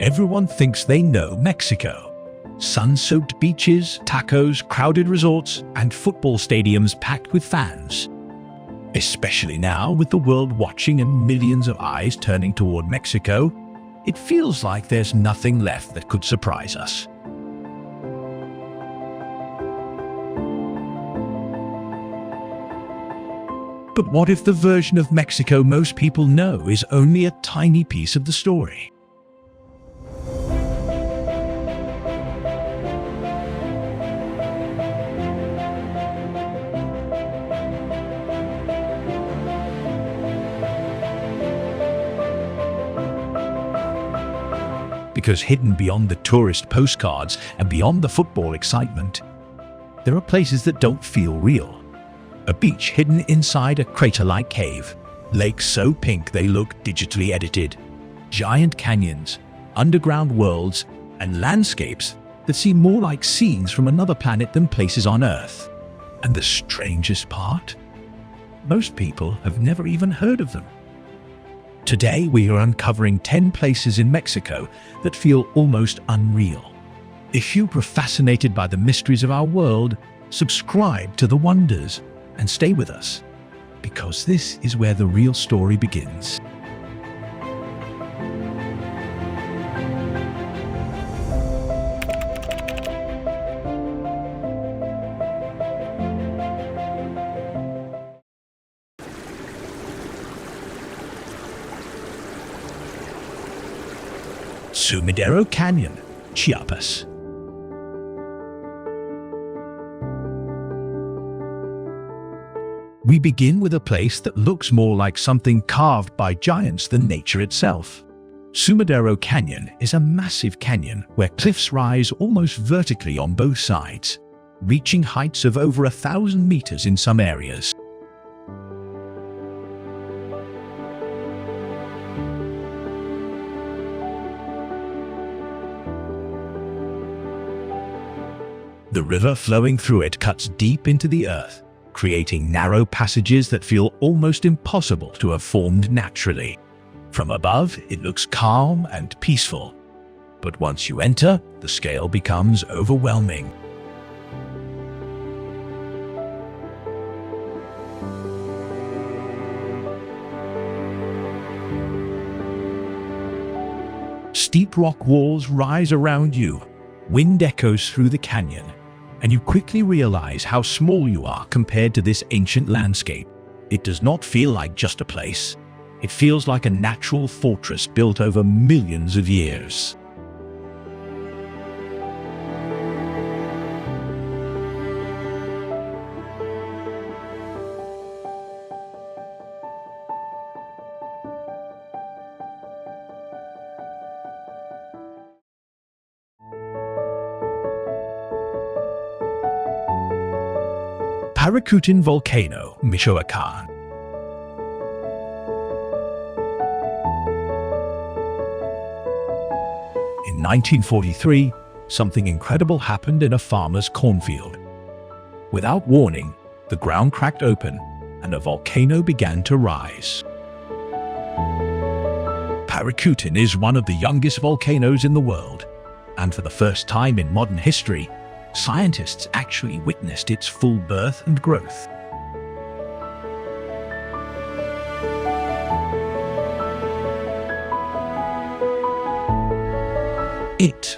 Everyone thinks they know Mexico. Sun-soaked beaches, tacos, crowded resorts, and football stadiums packed with fans. Especially now, with the world watching and millions of eyes turning toward Mexico, it feels like there's nothing left that could surprise us. But what if the version of Mexico most people know is only a tiny piece of the story? Because hidden beyond the tourist postcards and beyond the football excitement, there are places that don't feel real. A beach hidden inside a crater-like cave, lakes so pink they look digitally edited, giant canyons, underground worlds, and landscapes that seem more like scenes from another planet than places on Earth. And the strangest part? Most people have never even heard of them. Today we are uncovering 10 places in Mexico that feel almost unreal. If you are fascinated by the mysteries of our world, subscribe to The Wonders and stay with us, because this is where the real story begins. Sumidero Canyon, Chiapas. We begin with a place that looks more like something carved by giants than nature itself. Sumidero Canyon is a massive canyon where cliffs rise almost vertically on both sides, reaching heights of over 1,000 meters in some areas. The river flowing through it cuts deep into the earth, creating narrow passages that feel almost impossible to have formed naturally. From above, it looks calm and peaceful, but once you enter, the scale becomes overwhelming. Steep rock walls rise around you, wind echoes through the canyon, and you quickly realize how small you are compared to this ancient landscape. It does not feel like just a place. It feels like a natural fortress built over millions of years. Paracutin Volcano, Michoacán. In 1943, something incredible happened in a farmer's cornfield. Without warning, the ground cracked open and a volcano began to rise. Paracutin is one of the youngest volcanoes in the world, and for the first time in modern history, scientists actually witnessed its full birth and growth. It's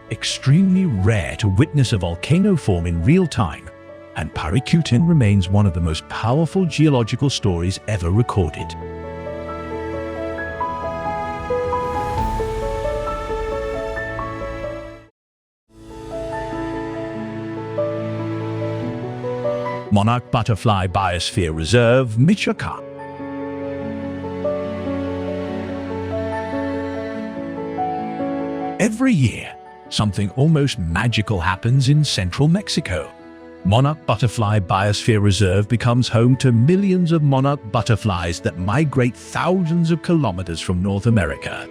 extremely rare to witness a volcano form in real time, and Paracutin remains one of the most powerful geological stories ever recorded. Monarch Butterfly Biosphere Reserve, Michoacán. Every year, something almost magical happens in central Mexico. Monarch Butterfly Biosphere Reserve becomes home to millions of monarch butterflies that migrate thousands of kilometers from North America.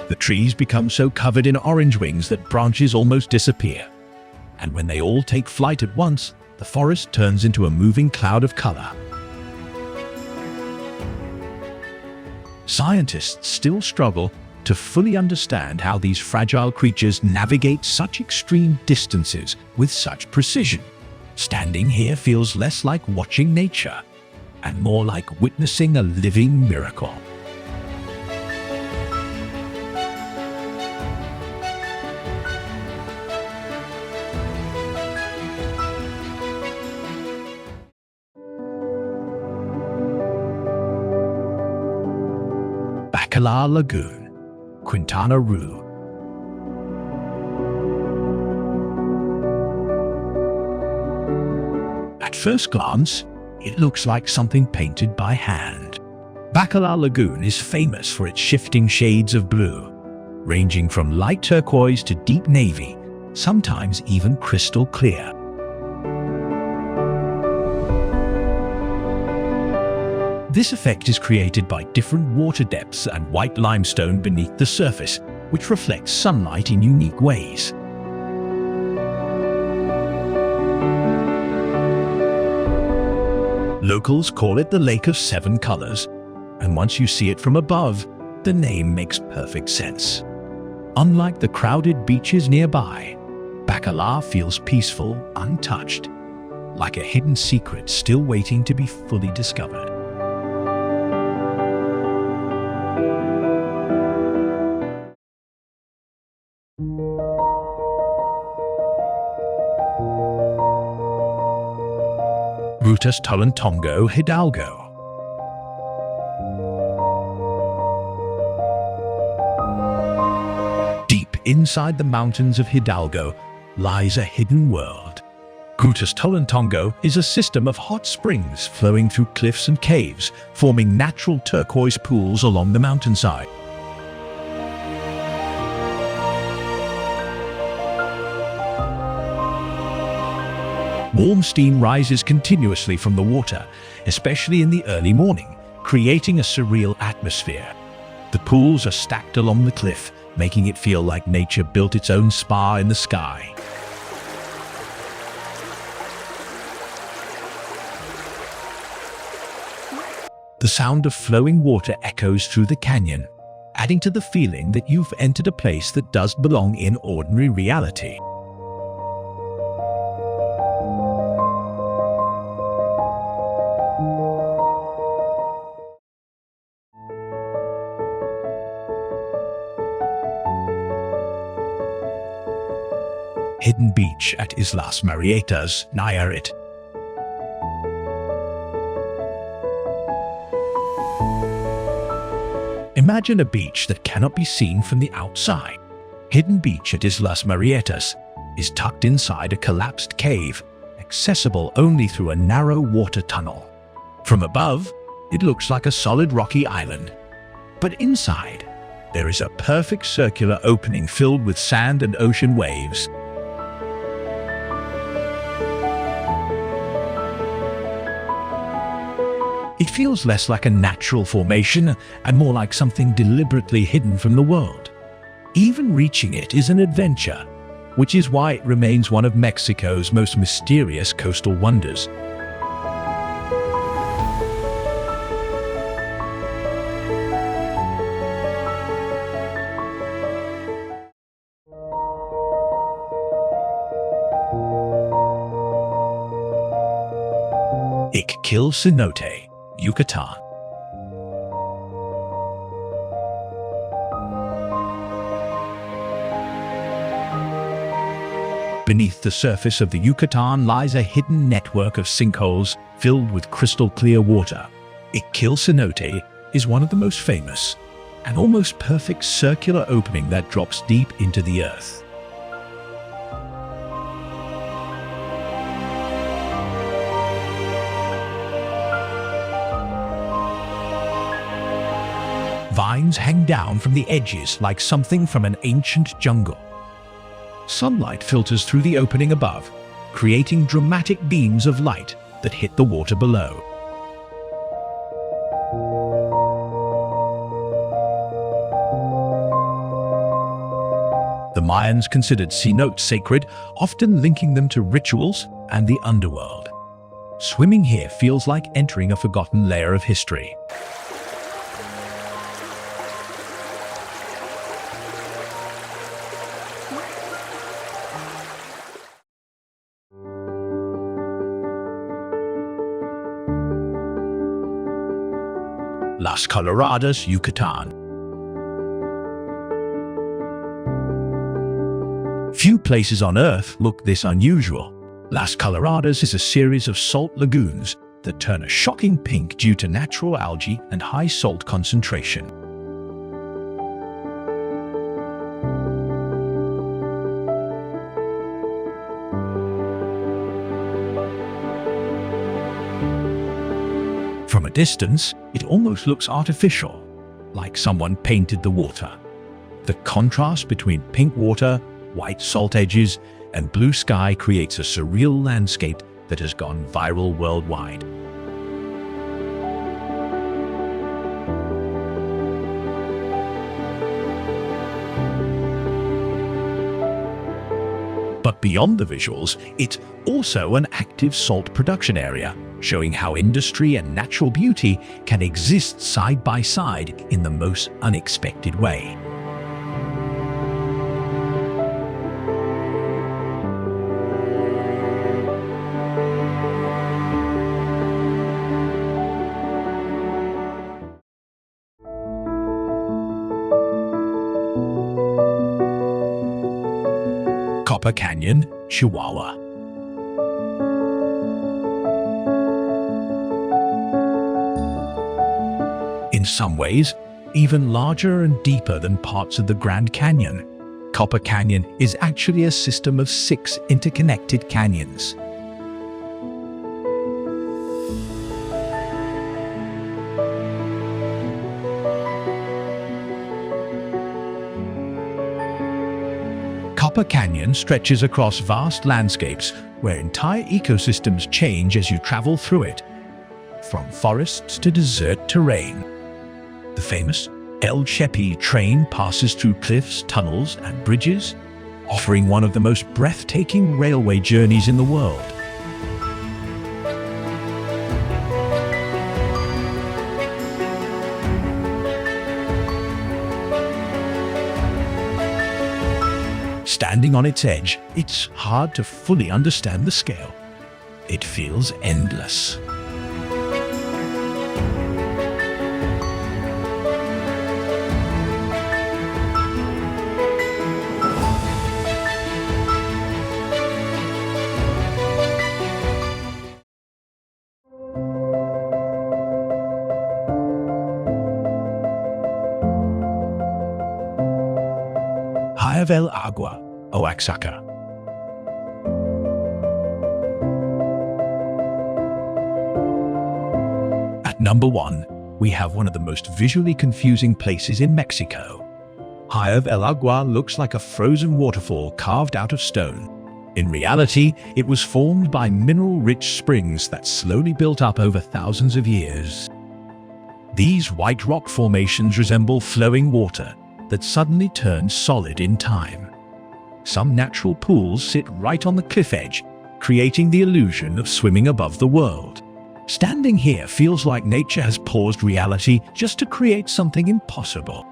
The trees become so covered in orange wings that branches almost disappear. And when they all take flight at once, the forest turns into a moving cloud of color. Scientists still struggle to fully understand how these fragile creatures navigate such extreme distances with such precision. Standing here feels less like watching nature and more like witnessing a living miracle. Bacalar Lagoon, Quintana Roo. At first glance, it looks like something painted by hand. Bacalar Lagoon is famous for its shifting shades of blue, ranging from light turquoise to deep navy, sometimes even crystal clear. This effect is created by different water depths and white limestone beneath the surface, which reflects sunlight in unique ways. Locals call it the Lake of Seven Colors, and once you see it from above, the name makes perfect sense. Unlike the crowded beaches nearby, Bacalar feels peaceful, untouched, like a hidden secret still waiting to be fully discovered. Rutas Tolentongo, Hidalgo. Deep inside the mountains of Hidalgo lies a hidden world. Grutas Tolentongo is a system of hot springs flowing through cliffs and caves, forming natural turquoise pools along the mountainside. Warm steam rises continuously from the water, especially in the early morning, creating a surreal atmosphere. The pools are stacked along the cliff, making it feel like nature built its own spa in the sky. The sound of flowing water echoes through the canyon, adding to the feeling that you've entered a place that does belong in ordinary reality. Hidden beach at Islas Marietas, Nayarit. Imagine a beach that cannot be seen from the outside. Hidden beach at Islas Marietas is tucked inside a collapsed cave, accessible only through a narrow water tunnel. From above, it looks like a solid rocky island. But inside, there is a perfect circular opening filled with sand and ocean waves. It feels less like a natural formation and more like something deliberately hidden from the world. Even reaching it is an adventure, which is why it remains one of Mexico's most mysterious coastal wonders. Ixquil Cenote, Yucatan. Beneath the surface of the Yucatan lies a hidden network of sinkholes filled with crystal clear water. Ixquil Cenote is one of the most famous, an almost perfect circular opening that drops deep into the earth. Vines hang down from the edges like something from an ancient jungle. Sunlight filters through the opening above, creating dramatic beams of light that hit the water below. The Mayans considered cenotes sacred, often linking them to rituals, and the underworld. Swimming here feels like entering a forgotten layer of history. Las Coloradas, Yucatan. Few places on Earth look this unusual. Las Coloradas is a series of salt lagoons that turn a shocking pink due to natural algae and high salt concentration. From a distance, it almost looks artificial, like someone painted the water. The contrast between pink water, white salt edges, and blue sky creates a surreal landscape that has gone viral worldwide. But beyond the visuals, it's also an active salt production area, showing how industry and natural beauty can exist side by side in the most unexpected way. Copper Canyon, Chihuahua. In some ways, even larger and deeper than parts of the Grand Canyon, Copper Canyon is actually a system of 6 interconnected canyons. Copper Canyon stretches across vast landscapes where entire ecosystems change as you travel through it, from forests to desert terrain. The famous El Chepe train passes through cliffs, tunnels, and bridges, offering one of the most breathtaking railway journeys in the world. Standing on its edge, it's hard to fully understand the scale. It feels endless. El Agua, Oaxaca. At number 1, we have one of the most visually confusing places in Mexico. El Agua looks like a frozen waterfall carved out of stone. In reality, it was formed by mineral-rich springs that slowly built up over thousands of years. These white rock formations resemble flowing water that suddenly turns solid in time. Some natural pools sit right on the cliff edge, creating the illusion of swimming above the world. Standing here feels like nature has paused reality just to create something impossible.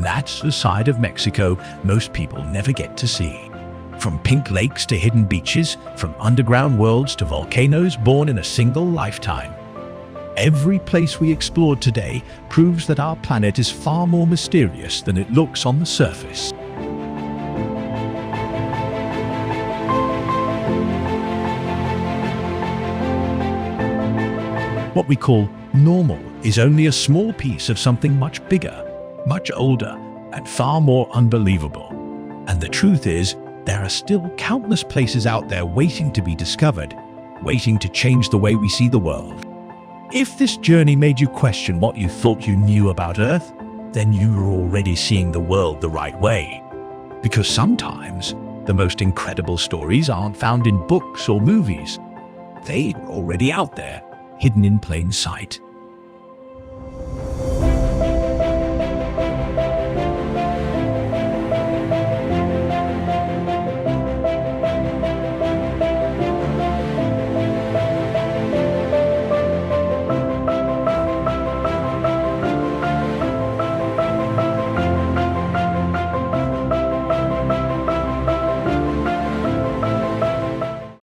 That's the side of Mexico most people never get to see. From pink lakes to hidden beaches, from underground worlds to volcanoes born in a single lifetime. Every place we explored today proves that our planet is far more mysterious than it looks on the surface. What we call normal is only a small piece of something much bigger, much older, and far more unbelievable. And the truth is, there are still countless places out there waiting to be discovered, waiting to change the way we see the world. If this journey made you question what you thought you knew about Earth, then you are already seeing the world the right way. Because sometimes, The most incredible stories aren't found in books or movies. They're already out there, hidden in plain sight.